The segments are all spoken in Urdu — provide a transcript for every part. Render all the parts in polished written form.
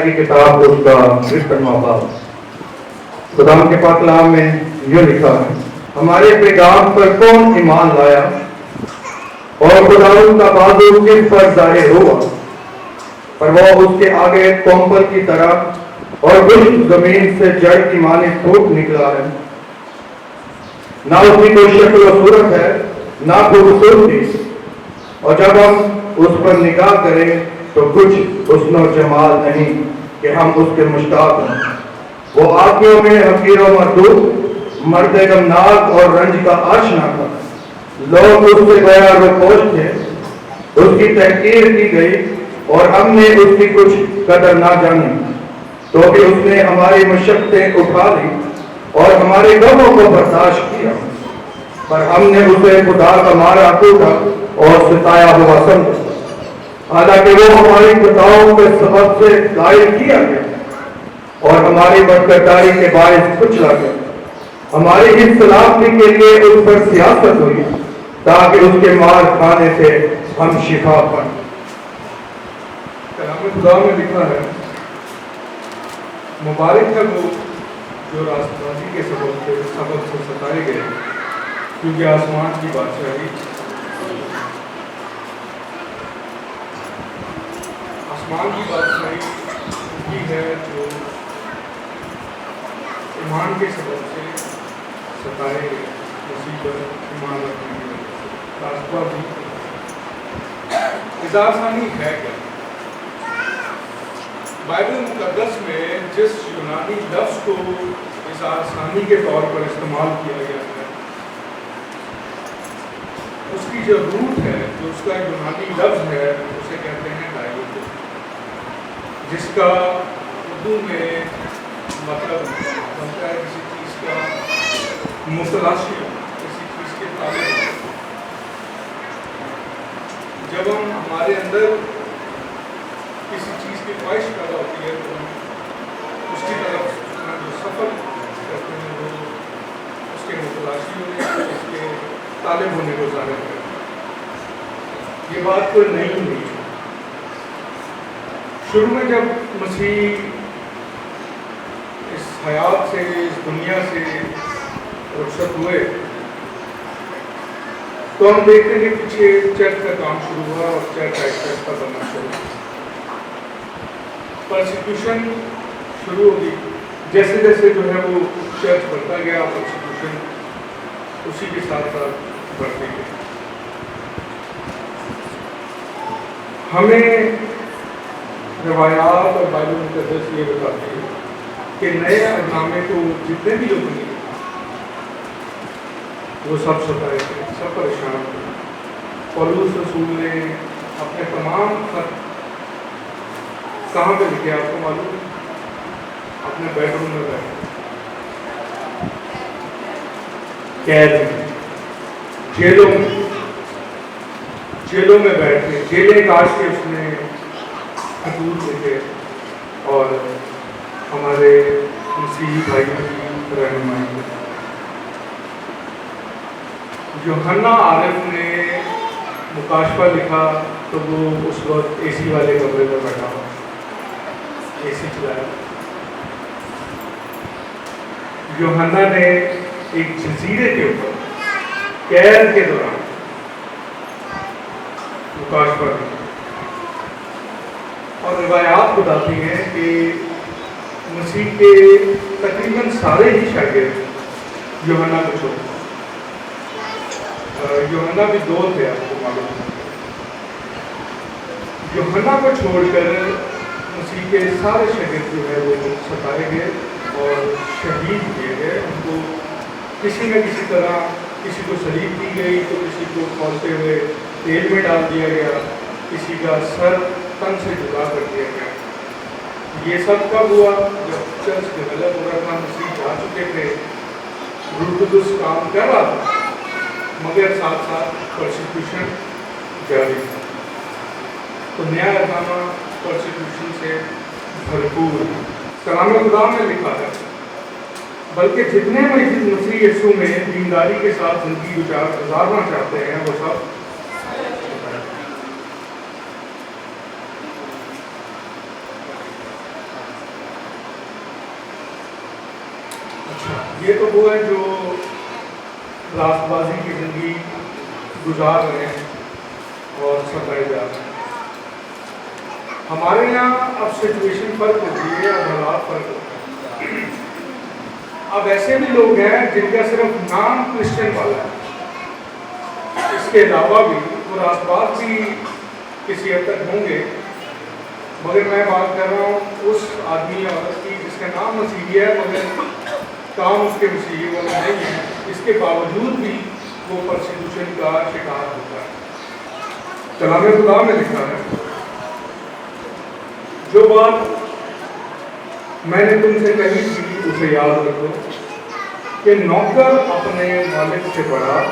کی کتاب اس کا 53واں باب۔ خدا کے پاک کلام میں یہ لکھا ہے، ہمارے پیغام پر کون ایمان لایا اور خدا کا بہادر کس پر ظاہر ہوا، پر وہ اس کے آگے کومپل کی طرح اور خشک زمین سے جڑ کی مانند پھوٹ نکلا ہے، نہ اس کی کوئی شکل و صورت ہے نہ خوبصورتی، اور جب ہم اس پر نگاہ کریں تو کچھ حسن و جمال نہیں کہ ہم اس کے مشتاق ہیں۔ وہ آنکھوں میں حقیر و مردود، مرد غمناک اور رنج کا آشنا تھا، لوگ اس سے گویا روپوش تھے، اس کی تحقیر کی گئی اور ہم نے اس کی کچھ قدر نہ جانی، تو کہ اس نے ہماری مشقتیں اٹھا لی اور ہمارے غموں کو برداشت کیا، پر ہم نے اسے خدا کا مارا ٹوٹا اور ستایا ہوا سمجھا، حالانکہ وہ ہماری خطاؤں کے سبب سے غائب کیا گیا اور ہماری بدکرداری کے باعث کچلا گیا۔ ہماری اس سلامتی کے لیے اس پر سیاست ہوئی تاکہ اس کے مار کھانے سے ہم شفا پائیں۔ کلام خدا میں لکھا ہے، مبارک ہے وہ جو راست بازی کے سبب سے ستائے گئے، کیونکہ آسمان کی بادشاہی کی ہے جو ایمان کے سبب سے ستائے گئے، مسیح پر ایمان رکھنے کی وجہ سے۔ راست بازی آسانی ہے کیا؟ بائبل مقدس میں جس یونانی لفظ کو اس آسانی کے طور پر استعمال کیا گیا ہے، اس کی جو روٹ ہے، جو اس کا یونانی لفظ ہے، اسے کہتے ہیں ڈائیوٹس، جس کا اردو میں مطلب بنتا ہے کسی چیز کا متلاشی، کسی چیز کے تعلق۔ جب ہم ہمارے اندر کسی چیز کی خواہش پیدا ہوتی ہے تو ہم اس کی طرف جو سفر کرتے ہیں وہ اس کے متلاشی ہونے، اس کے طالب ہونے کو ظاہر کرتے ہیں۔ یہ بات کوئی نہیں ہوئی۔ شروع میں جب مسیح اس حیات سے، اس دنیا سے رخصت ہوئے تو ہم دیکھتے ہیں کہ پیچھے چرچ کا کام شروع ہوا اور چرچ کا بننا شروع ہوا۔ پرسیکیوشن شروع ہوگی، جیسے جیسے جو ہے وہ چرچ بڑھتا گیا، پرسیکیوشن اسی کے ساتھ ساتھ بڑھتے گئے۔ ہمیں روایات اور بائبل مقدس یہ بتاتے ہیں کہ نئے اہنامے کو جتنے بھی لوگ ملے وہ سب ستائے تھے، سب پریشان تھے۔ پولس رسول نے اپنے تمام خط کہاں پہ لکھے آپ کو معلوم ہے؟ اپنے بیڈ روم میں بیٹھے، قید میں، جیلوں میں بیٹھ کے، جیلیں کاٹ کے اس نے خطوط لکھے اور ہمارے مسیحی بھائیوں کی رہنمائی کی۔ یوحنا عارف نے مکاشفہ لکھا تو وہ اس وقت اے سی والے کمرے میں بیٹھا ہوا، اے سی چلایا۔ یوحنا نے ایک جزیرے کے اوپر قید کے دوران مکاشفہ لکھا، اور روایات بتاتی ہیں کہ مسیح کے تقریباً سارے ہی شاگرد یوحنا کو چھوڑ، یوحنا بھی دو تھے آپ کو معلوم ہے، یوحنا کو چھوڑ کر مسیح کے سارے شاگرد جو ہے وہ ستائے گئے اور شہید کیے گئے۔ ان کو کسی نہ کسی طرح، کسی کو صلیب دی گئی تو کسی کو کھولتے ہوئے تیل میں ڈال دیا گیا، کسی کا سر تن سے جدا کر دیا گیا۔ یہ سب کب ہوا؟ جب چرچ ڈیولپ ہو رہا تھا، مسیح جا چکے تھے، روح القدس کام کر رہا تھا، مگر ساتھ ساتھ پرسیکیوشن جاری تھا۔ تو نیا اہنامہ پرسیکیوشن سے بھرپور ہے۔ کلام خدا میں لکھا ہے، بلکہ جتنے مسیح یسوع میں دینداری کے ساتھ زندگی گزارنا چاہتے ہیں وہ سب یہ تو وہ ہے جو راست بازی کی زندگی گزار رہے ہیں اور ستائے جا رہے ہیں. ہمارے یہاں اب سچویشن فرق ہوتی ہے، اب حالات فرق ہوتے ہیں. اب ایسے بھی لوگ ہیں جن کا صرف نام کرسچن والا ہے، اس کے علاوہ بھی وہ راست باز بھی کسی حد تک ہوں گے. مگر میں بات کر رہا ہوں اس آدمی یا عورت کی جس کا نام مسیحی ہے مگر کام اس کے مسیحی والا نہیں ہے، اس کے باوجود بھی وہ پرسیکیوشن کا شکار ہوتا ہے. کلام خدا میں لکھا ہے، جو بات میں نے تم سے کہی تھی اسے یاد رکھو کہ نوکر اپنے مالک سے بڑا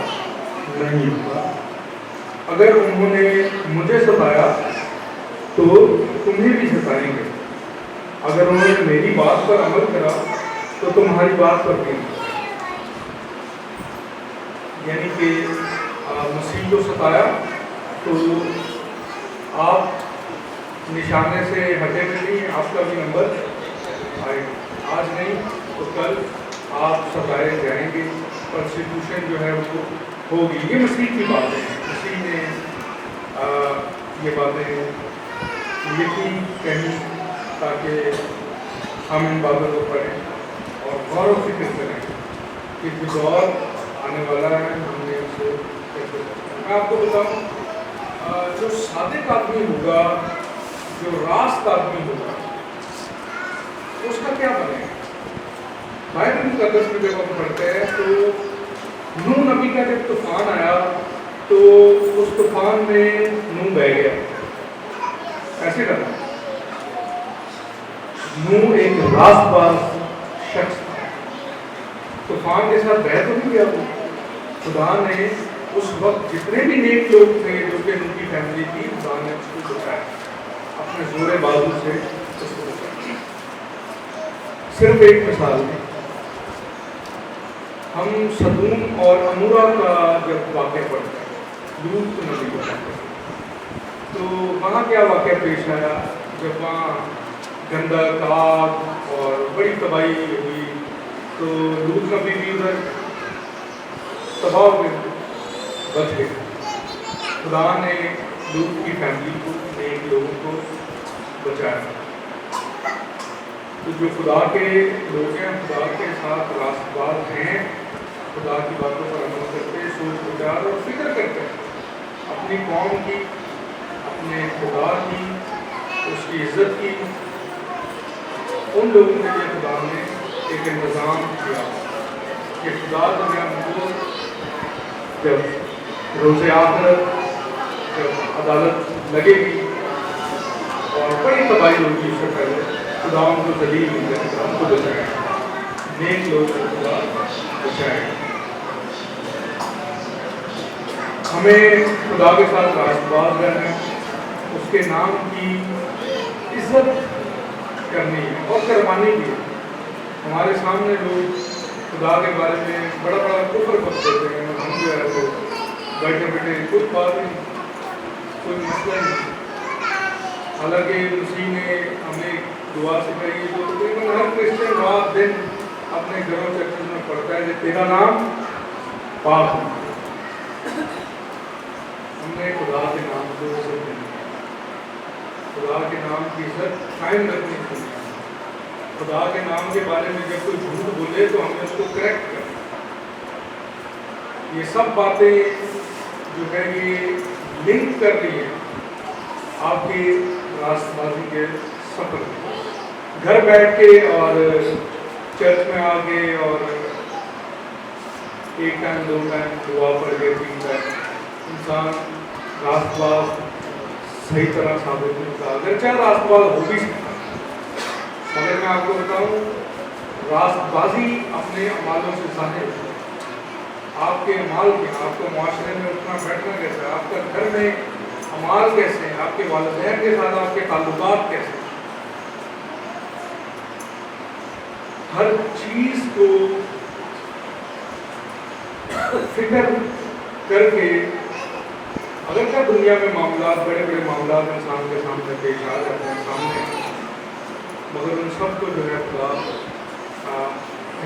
نہیں ہوتا. اگر انہوں نے مجھے ستایا تو تمہیں بھی ستائیں گے، اگر انہوں نے میری بات پر عمل کرا تو تمہاری بات پر بھی. یعنی کہ مسیح کو ستایا تو آپ نشانے سے ہٹے بھی نہیں، آپ کا بھی نمبر آئے گا. آج نہیں تو کل آپ ستائے جائیں گے، پرسیکیوشن جو ہے وہ ہوگی. یہ مسیح کی باتیں ہیں، مسیح نے یہ باتیں لکھی کہیں تاکہ ہم ان باتوں کو پڑھیں اور غور و فکر کریں کہ جو دور آنے والا ہے ہم نے اسے کیسے. میں آپ کو بتاؤں، جو صادق آدمی ہوگا، جو راست آدمی ہوگا، اس کا کیا بنے گا؟ بائبل مقدس میں جب ہم پڑھتے ہیں تو نوح نبی کا جب طوفان آیا تو اس طوفان میں نوح بہہ گیا. ایسے کرنا، نوح ایک راست باز شخص تھا. طوفان کے ساتھ بہہ تو نہیں گیا وہ. خدا نے اس وقت جتنے بھی نیک لوگ تھے جو کہ ان کی فیملی تھی، خدا نے اس کو بچایا، اپنے زور بازو سے اس کو بچایا. صرف ایک مثال ہے، ہم سدوم اور عمورہ کا جب واقعہ پڑھتے ہیں، لوط نبی کو پڑھتے ہیں، تو وہاں کیا واقعہ پیش آیا جب وہاں گندک، آگ اور بڑی تباہی ہوئی تو لوط نبی بھی ادھر تباہ ہو گئے، بچ گئے. خدا نے لوط کی فیملی کو، نیک لوگوں کو بچایا. تو جو خدا کے لوگ ہیں، خدا کے ساتھ راست باز ہیں، خدا کی باتوں پر عمل کرتے، سوچ بچار اور فکر کرتے ہیں اپنی قوم کی، اپنے خدا کی، اس کی عزت کی. ان لوگوں کے لیے خدا نے ایک انتظام کیا کہ خدا جو ہے وہ جب روز آخرت، جب عدالت لگے گی اور بڑی تباہی ہوگی اس سے پہلے، خدا ان کو ذلیل نہیں کرے گا، ان کو بچائے گا. نیک لوگ کو خدا بچائے گا. ہمیں خدا کے ساتھ راست باز رہنا ہے، اس کے نام کی عزت کرنی ہے اور کروانی بھی ہے. ہمارے سامنے لوگ خدا کے بارے میں بڑا بڑا کفر کرتے ہیں، ہم جو ہے وہ بیٹھے بیٹھے کوئی بات نہیں، کوئی مسئلہ نہیں. حالانکہ مسیح نے ہمیں دعا سکھائی ہے جو تقریباً ہر کرسچن رات دن اپنے گھروں چرچز میں پڑھتا ہے کہ تیرا نام پاک ہو. ہم نے خدا کے نام کو عزت دینی ہے، خدا کے نام کی عزت قائم رکھنی چاہیے. خدا کے نام کے بارے میں جب کوئی جھوٹ بولے تو ہمیں اس کو کریکٹ کرنا. یہ سب باتیں جو ہے یہ لنک کر رہی ہیں آپ کی راست بازی کے سفر میں. گھر بیٹھ کے اور چرچ میں آ کے اور ایک ٹائم دو ٹائم دعا پڑھ کے 3 ٹائم انسان راست باز صحیح طرح ثابت نہیں ہوتا، اگرچہ راست باز ہو بھی سکتا. مگر میں آپ کو بتاؤں، راست بازی اپنے اعمالوں سے ظاہر ہے. آپ کے اعمال کے، آپ کو معاشرے میں اٹھنا بیٹھنا کیسا ہے، آپ کا گھر میں اعمال کیسے ہیں، آپ کے والدین کے ساتھ آپ کے تعلقات کیسے ہیں. ہر چیز کو فکر کر کے، اگرچہ دنیا میں معاملات، بڑے بڑے معاملات انسان کے سامنے پیش آ جاتے ہیں سامنے، مگر ان سب کو جو ہے خدا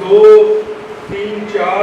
2, 3, 4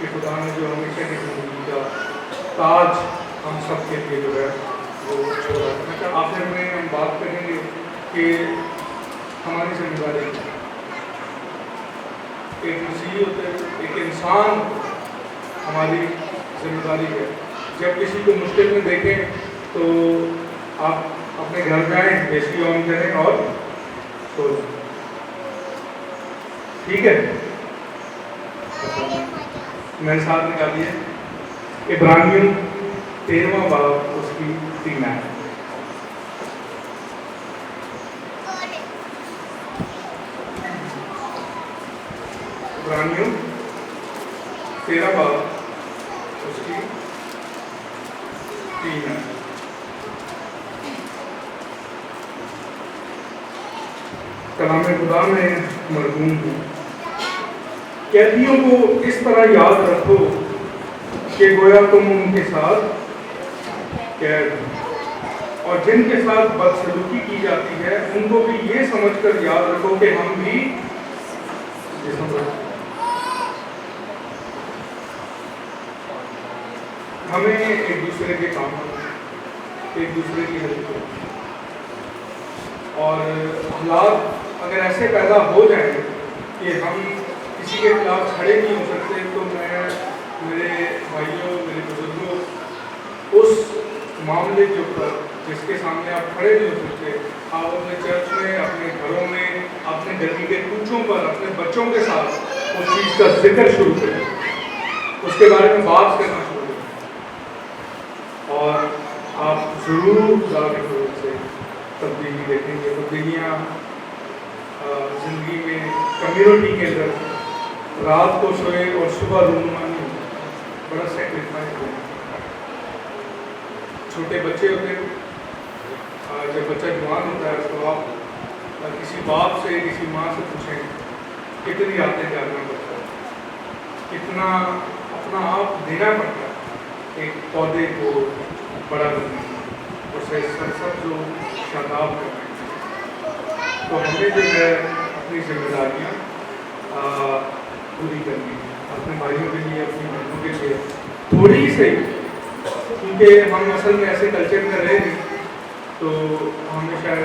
کہ خدا نے جو ہمیشہ کی زندگی کا تاج ہم سب کے لیے جو ہے وہ چھوڑا ہے۔ اچھا، آخر میں ہم بات کریں گے کہ ہماری ذمہ داری ایک مسیحی ہوتے ایک انسان ہماری ذمہ داری ہے۔ جب کسی کو مشکل میں دیکھیں تو آپ اپنے گھر جائیں، اے سی آن کریں اور سو جائیں، ٹھیک ہے؟ میرے ساتھ نکالیے عبرانیوں 13واں باب اس کی 3 آیت۔ عبرانیوں 13 باب اس کی 3 آیت۔ کلام خدا میں مرغوم ہوں، قیدیوں کو اس طرح یاد رکھو کہ گویا تم ان کے ساتھ قید ہو، اور جن کے ساتھ بدسلوکی کی جاتی ہے ان کو بھی یہ سمجھ کر یاد رکھو کہ ہم بھی جسم رکھتے ہیں۔ ہمیں ایک دوسرے کے کام کرنا، ایک دوسرے کی ہیلپ کرنا، اور حالات اگر ایسے پیدا ہو جائیں کہ ہم کسی کے خلاف کھڑے نہیں ہو سکتے تو میں میرے بھائیوں، میرے بزرگوں، اس معاملے کے اوپر جس کے سامنے آپ کھڑے نہیں ہو سکتے، آپ اپنے چرچ میں، اپنے گھروں میں، اپنے گلی کے کوچوں پر اپنے بچوں کے ساتھ اس چیز کا ذکر شروع کریں، اس کے بارے میں بات کرنا شروع کریں، اور آپ ضرور ظاہر سے تبدیلی دیکھیں گے۔ تبدیلیاں زندگی میں کمیونٹی کے اندر رات کو سوئے اور صبح رونما نہیں ہوتا، بڑا سیکریفائس ہے۔ چھوٹے بچے ہوتے ہیں، جب بچہ جوان ہوتا ہے تو آپ کسی باپ سے، کسی ماں سے پوچھیں کتنی راتیں جاگنا پڑتا ہے، کتنا اپنا آپ دینا پڑتا ہے ایک پودے کو بڑا کرنے میں، اسے سرسبز و شاداب کرنے میں۔ تو ہمیں جو ہے اپنی ذمہ داریاں پوری کرنی ہے، اپنے بھائیوں کے لیے، اپنی بہنوں کے لیے، تھوڑی سی، کیونکہ ہم اصل میں ایسے کلچر میں رہے نہیں تو ہمیں شاید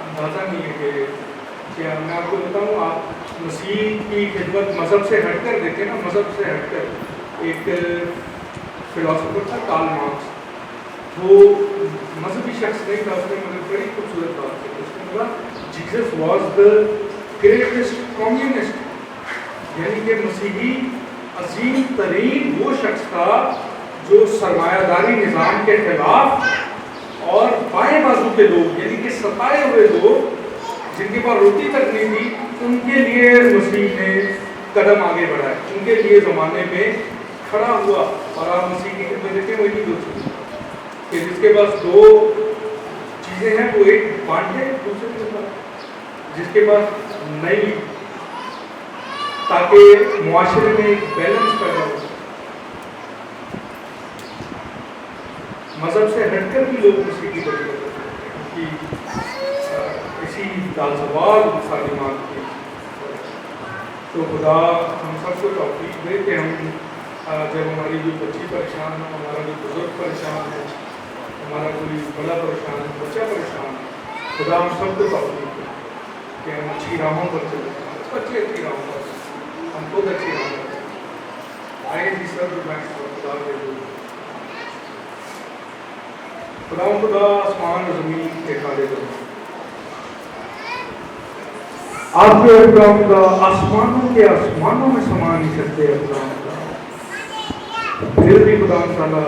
اندازہ نہیں ہے کہ کیا میں آپ کو بتاؤں، آپ مسیح کی خدمت مذہب سے ہٹ کر دیکھیں نا، مذہب سے ہٹ کر ایک فلاسفر تھا کارل مارکس، وہ مذہبی شخص نہیں تھا، اس نے مگر بڑی خوبصورت بات کی، اس نے بولا Jesus was the greatest communist, یعنی کہ مسیحی عظیم ترین وہ شخص تھا جو سرمایہ داری نظام کے خلاف اور بائیں بازو کے لوگ، یعنی کہ ستائے ہوئے لوگ جن کے پاس روٹی تک نہیں تھی، ان کے لیے مسیح نے قدم آگے بڑھائے، ان کے لیے زمانے میں کھڑا ہوا۔ اور آپ مسیح کی خدمت دیکھیں، وہی دو چیزیں کہ جس کے پاس دو چیزیں ہیں وہ ایک بانٹے دوسرے کے ساتھ، جس کے پاس نہیں، تاکہ معاشرے میں ایک بیلنس پیدا ہو۔ مذہب سے ہٹ کر بھی لوگ مسیح کی طرف کرتے ہیں، کیونکہ اسی لازوال تعلیمات کی۔ تو خدا ہم سب کو توفیق دے کہ ہم جب ہماری جو بچی پریشان ہو، ہمارا جو بزرگ پریشان ہے، ہمارا کوئی بڑا پریشان ہے، بچہ پریشان ہے، خدا ہم سب کو توفیق دے کہ ہم اچھی راہوں پر چلیں، بچے اچھی راہوں پر، ہم خود اچھی راہوں پر چلیں۔ آئے جی سب میں خدا کے دو خدا آسمان و زمین کے خالق ہے، آپ کے اکرام کا آسمانوں کے آسمانوں میں سما نہیں سکتے، اکرام کا پھر بھی خدا تعالیٰ